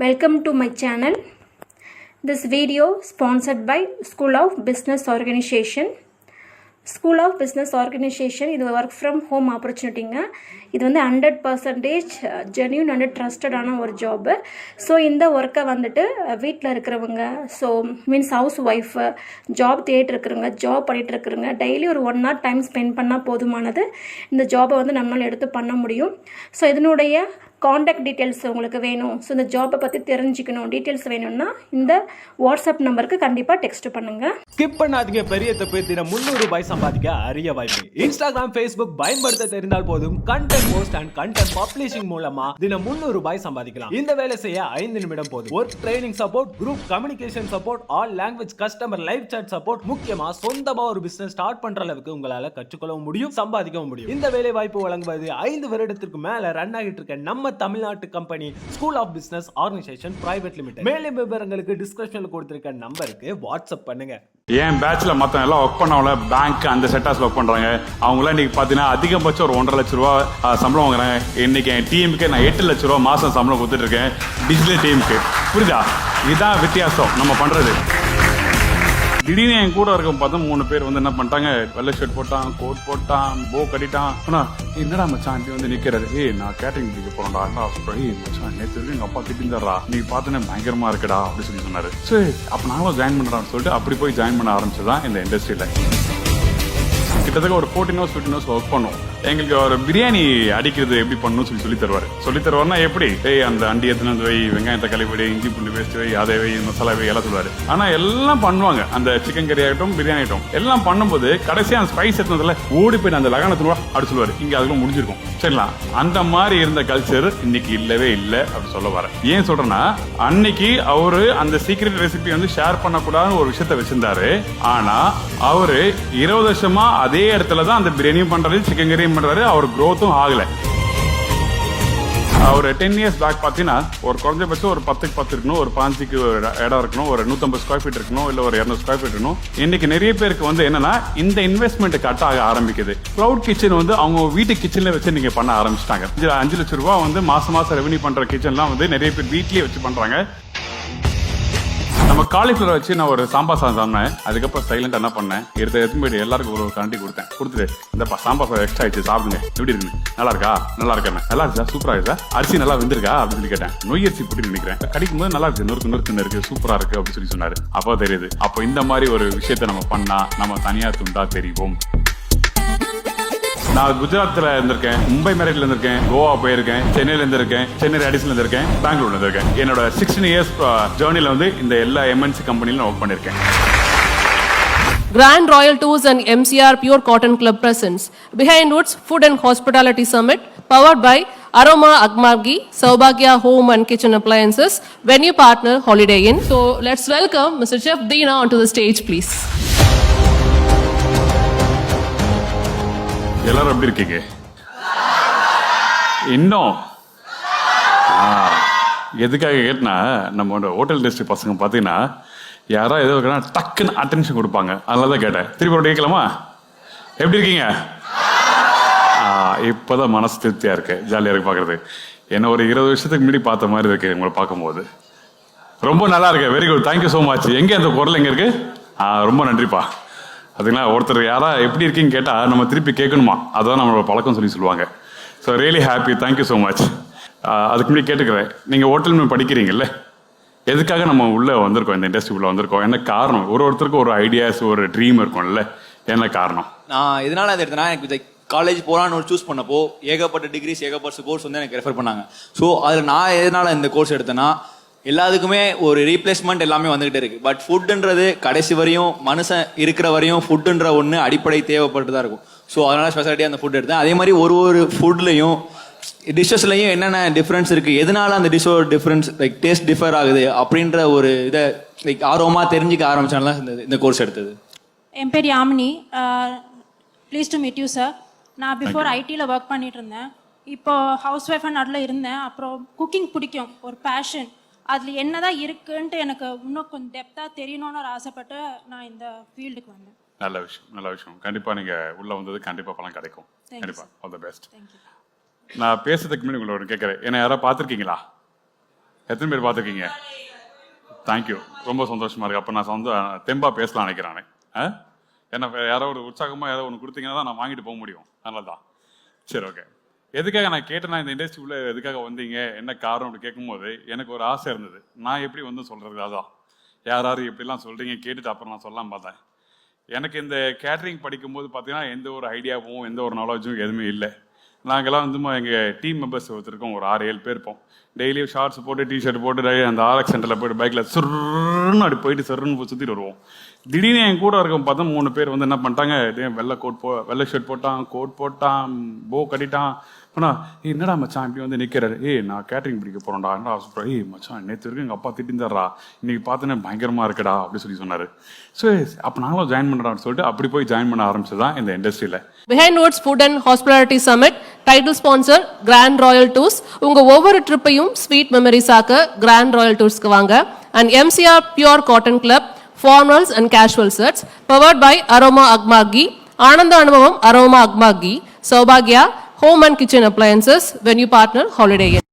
Welcome to my channel. This video sponsored by School of Business Organization. School of Business Organization இது work from home ஆப்பர்ச்சுனிட்டிங்க. இது வந்து 100% genuine and ட்ரஸ்டடான ஒரு job. So இந்த ஒர்க்கை வந்துட்டு வீட்டில் இருக்கிறவங்க, so means house wife, job தேடிட்டு இருக்கிறவங்க, ஜாப் பண்ணிகிட்டு இருக்கிறவங்க டெய்லி ஒரு 1 hour டைம் ஸ்பெண்ட் பண்ணால் போதுமானது. இந்த ஜாபை வந்து நம்மளால் எடுத்து பண்ண முடியும். ஸோ இதனுடைய காண்டாக்ட் டீட்டெயில்ஸ் உங்களுக்கு வேணும், ஸோ இந்த ஜாப்பை பற்றி தெரிஞ்சுக்கணும், டீட்டெயில்ஸ் வேணும்னா இந்த வாட்ஸ்அப் நம்பருக்கு கண்டிப்பாக டெக்ஸ்ட் பண்ணுங்கள். ஸ்கிப் பண்ணாதீங்க. பெரிய தப்பு. தினம் 300 ரூபாய் சம்பாதிக்க அரிய வாய்ப்பு. இன்ஸ்டாகிராம், ஃபேஸ்புக் பயன்படுத்த தெரிந்தால் போதும் content post and content publishing மூலமா தினம் 300 ரூபாய் சம்பாதிக்கலாம். இந்த வேலை செய்ய 5 நிமிடம் போதும். Work training support, group communication support, all language customer live chat support, முக்கியமா சொந்தமா ஒரு பிசினஸ் ஸ்டார்ட் பண்ற அளவுக்கு உங்களால கற்றுக்கொள்ளவும் முடியும், சம்பாதிக்கவும் முடியும். இந்த வேலை வாய்ப்பு வழங்குவது 5 வருடத்திற்கு மேல ரன் ஆகிட்டு இருக்க நம்ம தமிழ்நாட்டு company school of business organisation private limited. மேலும் விவரங்களுக்கு டிஸ்கிரிப்ஷன்ல கொடுத்திருக்க நம்பருக்கு வாட்ஸ்அப் பண்ணுங்க. என் பேட்ச்ல மற்ற எல்லாம் ஒர்க் பண்ணவங்கள பேங்க் அந்த செக்டார்ஸ்ல ஒர்க் பண்றாங்க. அவங்களாம் இன்னைக்கு பாத்தீங்கன்னா அதிகபட்சம் ஒரு 1.5 லட்ச ரூபா சம்பளம் வாங்குறாங்க. இன்னைக்கு என் டீமுக்கு நான் 8 லட்ச ரூபா மாசம் சம்பளம் கொடுத்துட்டு இருக்கேன், டிஜிட்டல் டீமுக்கு. புரியுதா? இதுதான் வித்தியாசம் நம்ம பண்றது. திடீர்னு என் கூட இருக்க பார்த்தா 3 பேர் வந்து என்ன பண்ணிட்டாங்க, வெள்ளை ஷர்ட் போட்டான், கோட் போட்டான், போ கட்டிட்டான். ஆனா என்னடா மச்சான் இப்படி வந்து நிக்கிறது? நான் கேட்டரிங் படிக்க போறேன்டா. மச்சான் நேற்று எங்க அப்பா திட்டிருந்தாரா, நீ பார்த்தோன்னே பயங்கரமா இருக்குடா அப்படின்னு சொல்லி சொன்னாரு. சரி அப்ப நாங்களும் ஜாயின் பண்றான்னு சொல்லிட்டு அப்படி போய் ஜாயின் பண்ண ஆரம்பிச்சதான் இந்த இண்டஸ்ட்ரியில. கிட்டத்தட்ட ஒரு 14 hours 15 hours ஒர்க் பண்ணும். எங்களுக்கு ஒரு பிரியாணி அடிக்கிறது எப்படி பண்ணணும் சொல்லி தருவாருன்னா எப்படி அந்த அண்டி எத்தனை வை, வெங்காயத்தை கழுவிடு, இஞ்சி பூண்டு பேஸ்ட் வை, அதை வை, மசாலா வை எல்லாம் சொல்லுவாரு. ஆனா எல்லாம் பண்ணுவாங்க. அந்த சிக்கன் கறி ஆகட்டும், பிரியாணி ஆகட்டும் எல்லாம் பண்ணும்போது கடைசியா அந்த ஸ்பைஸ் எத்தனதுல ஓடி போய் அந்த லகானத்துல அப்படி சொல்லுவாரு. இங்க அதுவும் முடிஞ்சிருக்கும். சரிங்களா? அந்த மாதிரி இருந்த கல்ச்சர் இன்னைக்கு இல்லவே இல்லை அப்படி சொல்ல வரேன். ஏன் சொல்றேன்னா, அன்னைக்கு அவரு அந்த சீக்ரெட் ரெசிபி வந்து ஷேர் பண்ணக்கூடாதுன்னு ஒரு விஷயத்த வச்சிருந்தாரு. ஆனா அவரு 20 வருஷமா அதே இடத்துலதான் அந்த பிரியாணியும் பண்றாரு, சிக்கன் கறியும் பண்றாரு. அவர் growth-ம் ஆகல. ஒரு 10 years பேக் பாத்தீங்கன்னா ஒரு குறைஞ்சபட்சம் ஒரு 10க்கு 10 இருக்கணும், ஒரு 5க்கு ஒரு இடம் இருக்கணும், ஒரு 150 ஸ்கொயர் ஃபீட் இருக்கணும், இல்ல ஒரு 200 ஸ்கொயர் ஃபீட் இருக்கணும். இன்னைக்கு நிறைய பேருக்கு வந்து என்னன்னா இந்த இன்வெஸ்ட்மெண்ட் கட் ஆக ஆரம்பிக்குது. கிளவுட் கிச்சன் வந்து அவங்க வீட்டு கிச்சன்ல வச்சு நீங்க பண்ண ஆரம்பிச்சிட்டாங்க. 5 லட்சம் ரூபாய் வந்து மாசம் ரெவன்யூ பண்ற கிச்சன்லாம் வந்து நிறைய பேர் வீட்லயே வச்சு பண்றாங்க. நம்ம காலிஃபிளவர் வச்சு நான் ஒரு சாம்பார் சாதம் சாப்பிட்டேன். அதுக்கப்புறம் சைலண்டா என்ன பண்ணேன், எடுத்து போயிட்டு எல்லாருக்கும் ஒரு கரண்டி கொடுத்துட்டு இந்த சாம்பார் சாதம் எக்ஸ்ட்ரா ஆயிடுச்சு, சாப்பிடுங்க, எப்படி இருக்கு, நல்லா இருக்கா, நல்லா இருக்கேன், நல்லா இருக்கா, சூப்பரா இருக்கா, அரிசி நல்லா வெந்திருக்கா அப்படின்னு சொல்லி கேட்டேன். நொய் அரிசி போட்டு நினைக்கிறேன், கடிக்கும் போது நல்லா இருக்கு, நொறுக்கு இருக்கு, சூப்பரா இருக்கு அப்படின்னு சொல்லி சொன்னாரு. அப்போ தெரியுது, அப்போ இந்த மாதிரி ஒரு விஷயத்த நம்ம பண்ணா நம்ம தனியா துண்டா தெரிவோம். நான் குஜராத்ல இருந்திருக்கேன், மும்பை மேரிட்ல இருந்திருக்கேன், கோவா போயிருக்கேன், சென்னையில இருந்திருக்கேன், சென்னை ரேடிஸ்ல இருந்திருக்கேன், பெங்களூர்ல இருந்திருக்கேன். என்னோட 16 years ஜேர்னில வந்து இந்த எல்லா MNC கம்பெனிலும் ஒர்க் பண்ணிருக்கேன். Grand Royal Tours and MCR Pure Cotton Club presents Behind Woods Food and Hospitality Summit powered by Aroma Agmargi, Saubhagya Home and Kitchen Appliances, venue partner Holiday Inn. So let's welcome Mr. Chef Deena onto the stage, please. எல்லாரும் எப்படி இருக்கீங்க? இன்னும் எதுக்காக கேட்டனா, நம்மளோட hotel district பசங்க பார்த்தீங்கன்னா யாரோ ஏதோ டக்குன்னு அட்டென்ஷன் கொடுப்பாங்க. அதனால தான் கேட்டேன். திருப்பி ஒரு கேட்கலாமா? எப்படி இருக்கீங்க? இப்போதான் மனசு திருப்தியா இருக்கு, ஜாலியா இருக்கு பார்க்கறது. என்ன ஒரு 20 வருஷத்துக்கு முன்னாடி பார்த்த மாதிரி இருக்கு உங்களை பார்க்கும்போது. ரொம்ப நல்லா இருக்கு. Very good, thank you so much. எங்கே அந்த குரல் எங்க இருக்கு? ரொம்ப நன்றிப்பா. அதுங்களா, ஒருத்தர் யாரா எப்படி இருக்கீங்கன்னு கேட்டா நம்ம திருப்பி கேட்கணுமா, அதுதான் நம்மளோட பழக்கம் சொல்லுவாங்க. So really happy, thank you so much. அதுக்கு முன்னாடி கேட்டுக்கிறேன், நீங்க ஹோட்டல் படிக்கிறீங்கல்ல, எதுக்காக நம்ம உள்ள வந்திருக்கோம், இந்த இண்டஸ்ட்ரிக்குள்ள வந்திருக்கோம், என்ன காரணம்? ஒருத்தருக்கு ஒரு ஐடியாஸ், ஒரு ட்ரீம் இருக்கும்ல, என்ன காரணம்? நான் இதனால அது எடுத்தேன்னா, எனக்கு காலேஜ் போகலான்னு ஒரு சூஸ் பண்ணப்போ ஏகப்பட்ட டிகிரிஸ், ஏகப்பட்ட கோர்ஸ் வந்து எனக்கு ரெஃபர் பண்ணாங்க. ஸோ அதில் நான் எதனால இந்த கோர்ஸ் எடுத்தேன்னா, எல்லாத்துக்குமே ஒரு ரீப்ளேஸ்மெண்ட் எல்லாமே வந்துகிட்டே இருக்கு. பட் ஃபுட்டுன்றது கடைசி வரையும், மனுஷன் இருக்கிற வரையும் ஃபுட்டுன்ற ஒன்று அடிப்படை தேவைப்பட்டு தான் இருக்கும். ஸோ அதனால ஸ்பெஷாலிட்டியாக அந்த ஃபுட் எடுத்தேன். அதே மாதிரி ஒரு ஃபுட்லையும் டிஷ்ஷஸ்லையும் என்னென்ன டிஃப்ரென்ஸ் இருக்கு, எதனால அந்த டிஷ்ஷோட டிஃப்ரென்ஸ் லைக் டேஸ்ட் டிஃபர் ஆகுது அப்படின்ற ஒரு இதை லைக் ஆர்வமாக தெரிஞ்சுக்க ஆரம்பிச்சால இந்த கோர்ஸ் எடுத்தது. என் பேர் Yamini. Please to meet you sir. நான் பிஃபோர் ஐடியில் ஒர்க் பண்ணிட்டு இருந்தேன். இப்போ ஹவுஸ் ஒய்ஃபாக நடுவில் இருந்தேன். அப்புறம் குக்கிங் பிடிக்கும், ஒரு பேஷன். அதில் என்னதான் இருக்குன்ட்டு எனக்கு இன்னும் கொஞ்சம் டெப்த்தாக தெரியணும்னு ஒரு ஆசைப்பட்டு நான் இந்த ஃபீல்டுக்கு வந்தேன். நல்ல விஷயம். கண்டிப்பாக நீங்கள் உள்ளே வந்தது கண்டிப்பாக பலன் கிடைக்கும். கண்டிப்பாக ஆல் தி பெஸ்ட். நான் பேசுறதுக்கு முன்னாடி உங்களை கேட்குறேன், என்ன யாராவது பார்த்துருக்கீங்களா? எத்தனை பேர் பார்த்துருக்கீங்க? தேங்க்யூ, ரொம்ப சந்தோஷமா இருக்கு. அப்போ நான் தெம்பா பேசலாம் நினைக்கிறேன். ஏன்னா யாரோ ஒரு உற்சாகமாக ஏதோ ஒன்று கொடுத்தீங்கன்னா தான் நான் வாங்கிட்டு போக முடியும். அதனால தான். சரி, ஓகே. எதுக்காக நான் கேட்டேன்னா, இந்த இண்டஸ்ட்ரிக்குள்ளே எதுக்காக வந்தீங்க, என்ன காரணம் அப்படி கேட்கும்போது எனக்கு ஒரு ஆசை இருந்தது. நான் எப்படி வந்து சொல்கிறது, அதான் யார் எப்படிலாம் சொல்கிறீங்க கேட்டுட்டு அப்புறம் நான் சொல்லலாம் பார்த்தேன். எனக்கு இந்த கேட்ரிங் படிக்கும்போது பார்த்தீங்கன்னா எந்த ஒரு ஐடியாவும் எந்த ஒரு நாலேஜும் எதுவுமே இல்லை. நாங்கள்லாம் வந்து எங்கள் டீம் மெம்பர்ஸ் ஒருத்தருக்கோம், ஒரு 6-7 பேர் இருப்போம். டெய்லியும் ஷார்ட்ஸ் போட்டு டிஷர்ட் போட்டு அந்த ஆர்எக்ஸ் சென்டரில் போய்ட்டு பைக்கில் சுருன்னு அப்படி போயிட்டு சுருன்னு சுற்றிட்டு வருவோம். திடீர்னு என் கூட இருக்க பார்த்தா 3 பேர் வந்து என்ன பண்ணிட்டாங்க, வெள்ளை ஷர்ட் போட்டான், கோட் போட்டான், போ கட்டிட்டான். ஆனால் என்னடா மச்சான் இப்படி வந்து நிற்கிறாரு, நான் கேட்ரிங் பிடிக்க போகிறேன்டா சொல்கிறேன். மச்சான் நேற்று வரைக்கும் எங்கள் அப்பா திட்டிருந்தாரா, இன்னைக்கு பார்த்தோன்னே பயங்கரமாக இருக்குடா அப்படி சொன்னார். ஸோ அப்போ நாங்களும் ஜாயின் பண்ணுறான்னு சொல்லிட்டு அப்படி போய் ஜாயின் பண்ண ஆரம்பிச்சது தான் இந்த இண்டஸ்ட்ரியில். Behind Woods Food and Hospitality Summit title sponsor Grand Royal Tours. உங்க ஒவ்வொரு ட்ரிப்பையும் ஸ்வீட் மெமரிஸ் ஆக்க Grand Royal Toursக்கு வாங்க. And MCR Pure Cotton Club Formals and Casual Sets powered by Aroma Agmagi, ஆனந்த அனுபவம் Aroma Agmagi, Saubhagya Home and Kitchen Appliances, venue partner Holiday Inn.